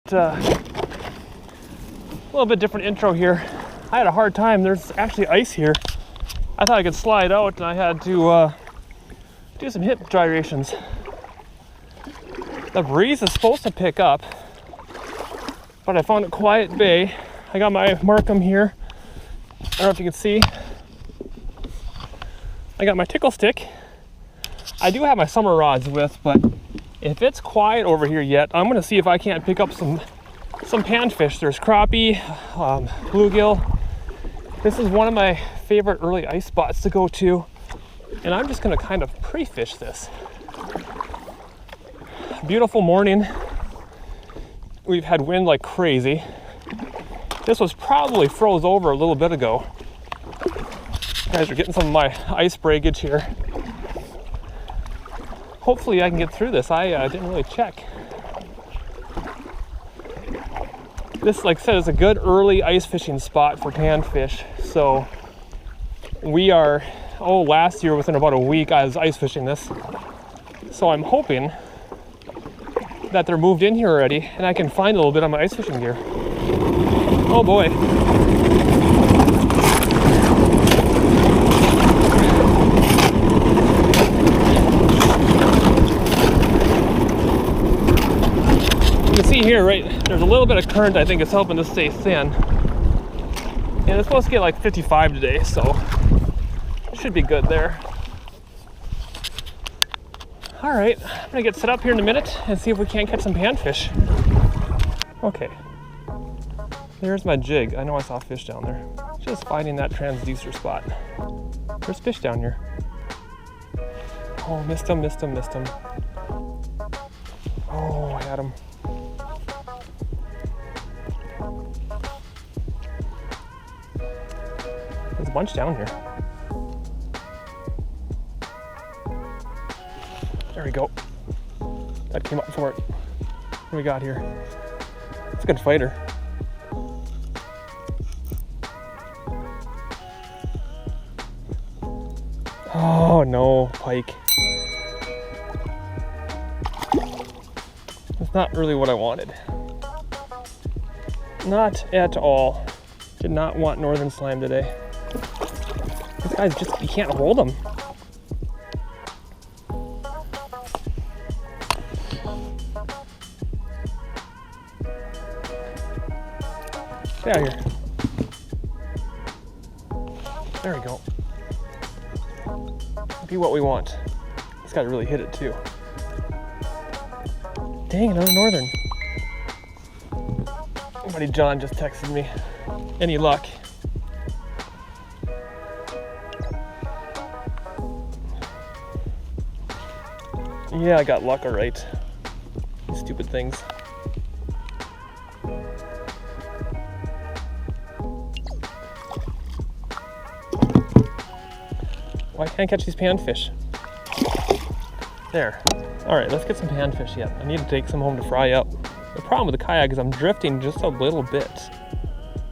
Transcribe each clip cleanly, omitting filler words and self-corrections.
A little bit different intro here. I had a hard time. There's actually ice here. I thought I could slide out, and I had to do some hip gyrations. The breeze is supposed to pick up, but I found a quiet bay. I got my Marcum here. I don't know if you can see. I got my tickle stick. I do have my summer rods with, but if it's quiet over here yet, I'm gonna see if I can't pick up some panfish. There's crappie, bluegill. This is one of my favorite early ice spots to go to, and I'm just gonna kind of pre-fish this. Beautiful morning. We've had wind like crazy. This was probably froze over a little bit ago. You guys are getting some of my ice breakage here. Hopefully I can get through this. I didn't really check. This, like I said, is a good early ice fishing spot for panfish. So we are, last year within about a week I was ice fishing this. So I'm hoping that they're moved in here already and I can find a little bit on my ice fishing gear. Oh boy. You can see here, right, there's a little bit of current. I think it's helping to stay thin. And it's supposed to get like 55 today, so it should be good there. All right, I'm gonna get set up here in a minute and see if we can't catch some panfish. Okay, there's my jig. I know I saw fish down there. Just finding that transducer spot. There's fish down here. Oh, missed him. Oh, I had him. There's a bunch down here. There we go. That came up for it. What do we got here? It's a good fighter. Oh no, pike. That's not really what I wanted. Not at all. Did not want northern slime today. These guys just, you can't hold them. Get out of here. There we go. Be what we want. This guy really hit it too. Dang, another northern. My buddy John just texted me. Any luck? Yeah, I got luck, all right. Stupid things. Why can't I catch these panfish? There. All right, let's get some panfish yet. I need to take some home to fry up. The problem with the kayak is I'm drifting just a little bit,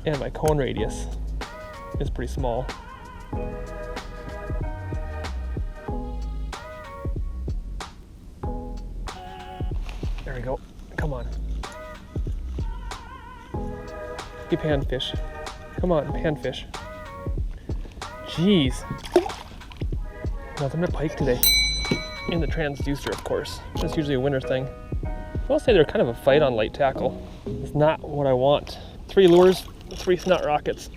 and my cone radius is pretty small. There we go. Come on. Get panfish. Come on, panfish. Jeez. Nothing but pike today. And the transducer, of course. That's usually a winter thing. I'll say they're kind of a fight on light tackle. It's not what I want. 3 lures, 3 snot rockets.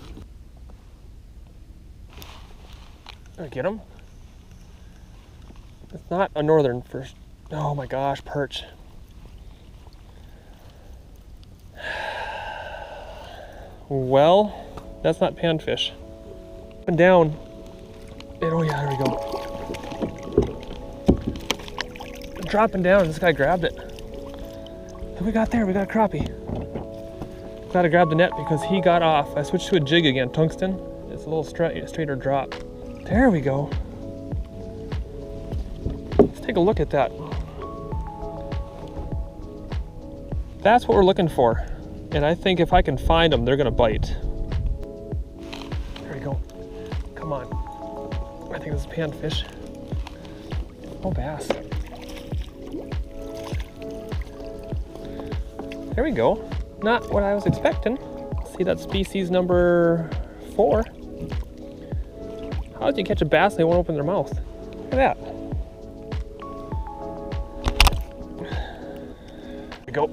Did I get them? It's not a northern first. Oh my gosh, perch. Well, that's not panfish. Up and down. And oh yeah, there we go. Dropping down, this guy grabbed it. What we got there? We got a crappie. Glad I grabbed the net because he got off. I switched to a jig again, tungsten. It's a little straighter drop. There we go. Let's take a look at that. That's what we're looking for. And I think if I can find them, they're gonna bite. There we go. Come on. I think this is panfish. Oh, bass. There we go. Not what I was expecting. See that species number 4? How did you catch a bass and they won't open their mouth? Look at that. There we go.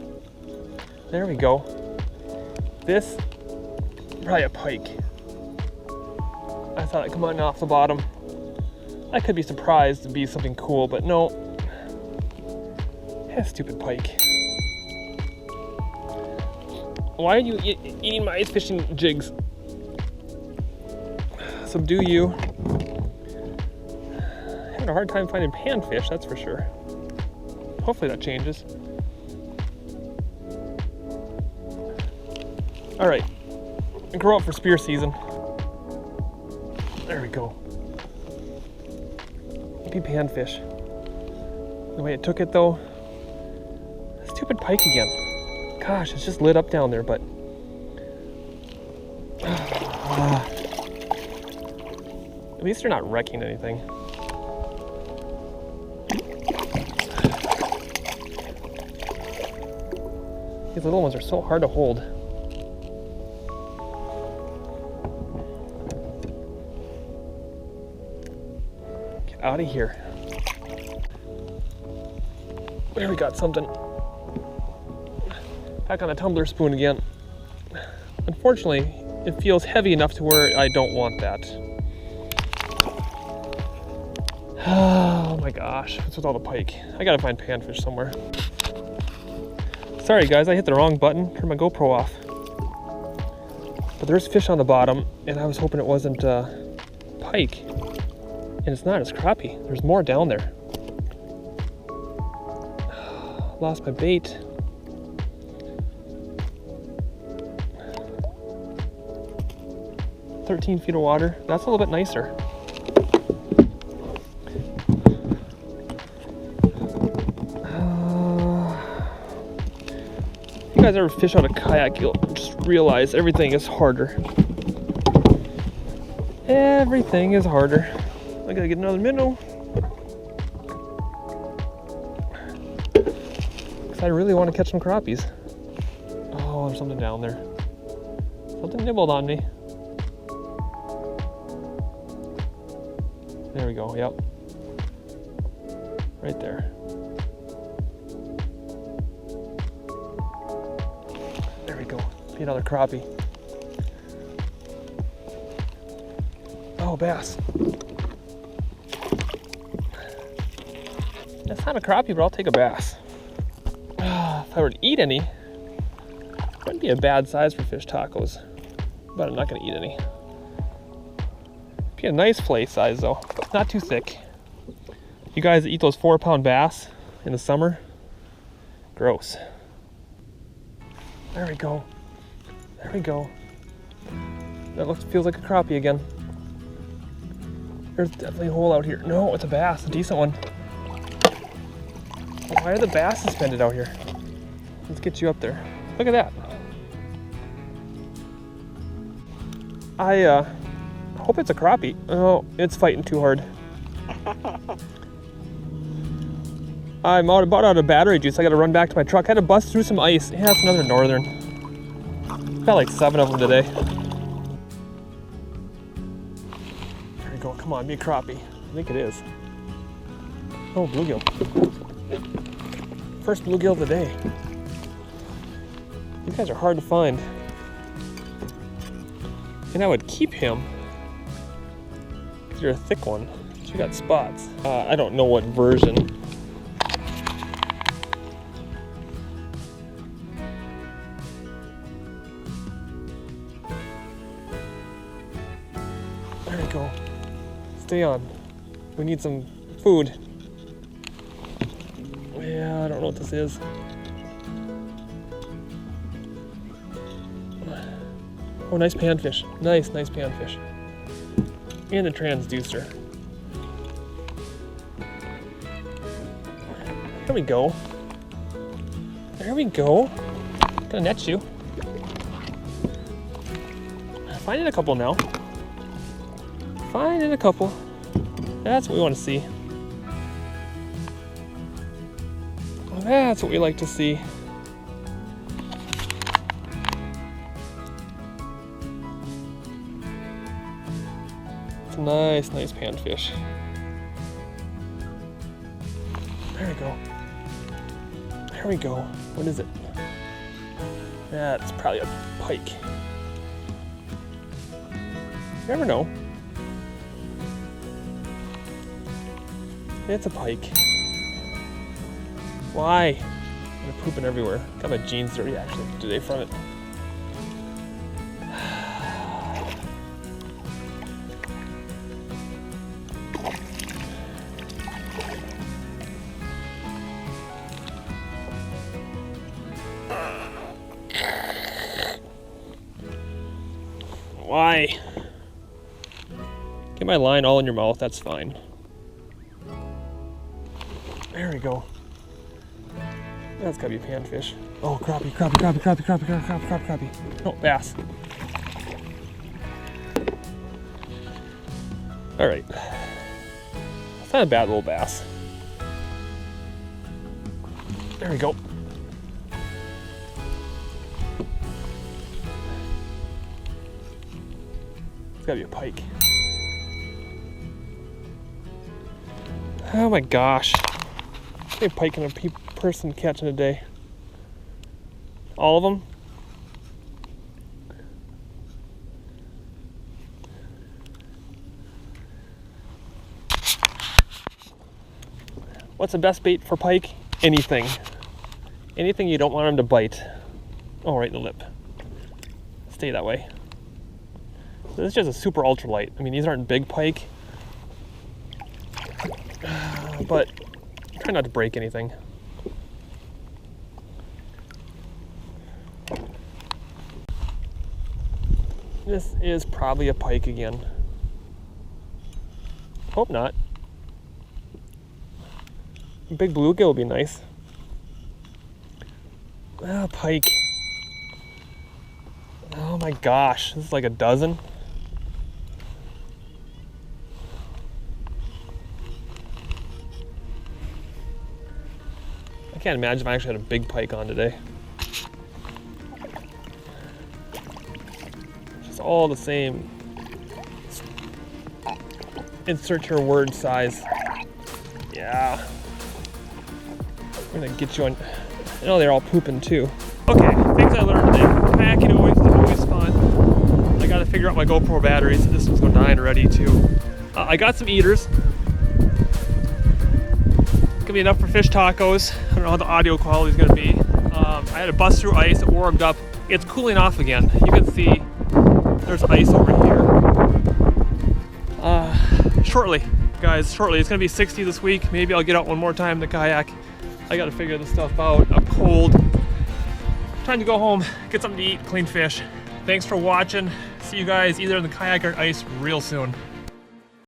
There we go. This, probably a pike. I thought I'd come on off the bottom. I could be surprised to be something cool, but no. Yeah, stupid pike. Why are you eating my ice fishing jigs? Subdue you. Having a hard time finding panfish, that's for sure. Hopefully that changes. All right, grow up for spear season. There we go. Maybe panfish. The way it took it though. Stupid pike again. Gosh, it's just lit up down there, but at least they're not wrecking anything. These little ones are so hard to hold. Get out of here. There, we got something. Back on the tumbler spoon again. Unfortunately, it feels heavy enough to where I don't want that. Oh my gosh, what's with all the pike? I gotta find panfish somewhere. Sorry guys, I hit the wrong button, turned my GoPro off. But there's fish on the bottom, and I was hoping it wasn't pike. And it's not, it's crappie. There's more down there. Lost my bait. "13 feet of water." That's a little bit nicer. If you guys ever fish out a kayak, you'll just realize everything is harder. Everything is harder. I gotta get another minnow. Because I really want to catch some crappies. Oh, there's something down there. Something nibbled on me. There we go, yep. Right there. There we go. Be another crappie. Oh, bass. That's not a crappie, but I'll take a bass. If I were to eat any, it wouldn't be a bad size for fish tacos, but I'm not gonna eat any. Be a nice fillet size though, not too thick. You guys that eat those 4-pound bass in the summer, gross. There we go. There we go. That feels like a crappie again. There's definitely a hole out here. No, it's a bass, a decent one. Why are the bass suspended out here? Let's get you up there. Look at that. I hope it's a crappie. Oh, it's fighting too hard. I'm about out of battery juice. I gotta run back to my truck. I had to bust through some ice. Yeah, it's another northern. Got like 7 of them today. There we go. Come on, be a crappie. I think it is. Oh, bluegill. First bluegill of the day. These guys are hard to find. And I would keep him because you're a thick one. But you got spots. I don't know what version. There we go. Stay on. We need some food. Yeah, I don't know what this is. Oh, nice panfish. Nice panfish. And a transducer. There we go. There we go. Gonna net you. Finding a couple now. Finding a couple. That's what we want to see. That's what we like to see. It's a nice, nice panfish. There we go. There we go. What is it? That's probably a pike. You never know. It's a pike. Why? I'm pooping everywhere. Got my jeans dirty actually today from it. Why? Get my line all in your mouth, that's fine. There we go. That's gotta be a panfish. Oh, crappie, crappie, crappie, crappie, crappie, crappie, crappie, crappie. No, bass. All right. It's not a bad little bass. There we go. It's gotta be a pike. Oh my gosh. How many pike can a person catch in a day? All of them? What's the best bait for pike? Anything. Anything you don't want them to bite. Oh, right in the lip. Stay that way. This is just a super ultralight. I mean, these aren't big pike, but try not to break anything. This is probably a pike again. Hope not. A big bluegill would be nice. Ah, pike. Oh my gosh, this is like a dozen. I can't imagine if I actually had a big pike on today. It's all the same. Insert your word size. Yeah. I'm gonna get you on. I know they're all pooping too. Okay, things I learned today. Kayaking always fun. I gotta figure out my GoPro batteries. This one's gonna die already too. I got some eaters. Gonna be enough for fish tacos. I don't know how the audio quality is gonna be. I had to bust through ice. It warmed up. It's cooling off again. You can see there's ice over here. Shortly, guys. Shortly. It's gonna be 60 this week. Maybe I'll get out one more time to kayak. I gotta figure this stuff out. I'm cold. Time to go home, get something to eat, clean fish. Thanks for watching. See you guys either in the kayak or ice real soon.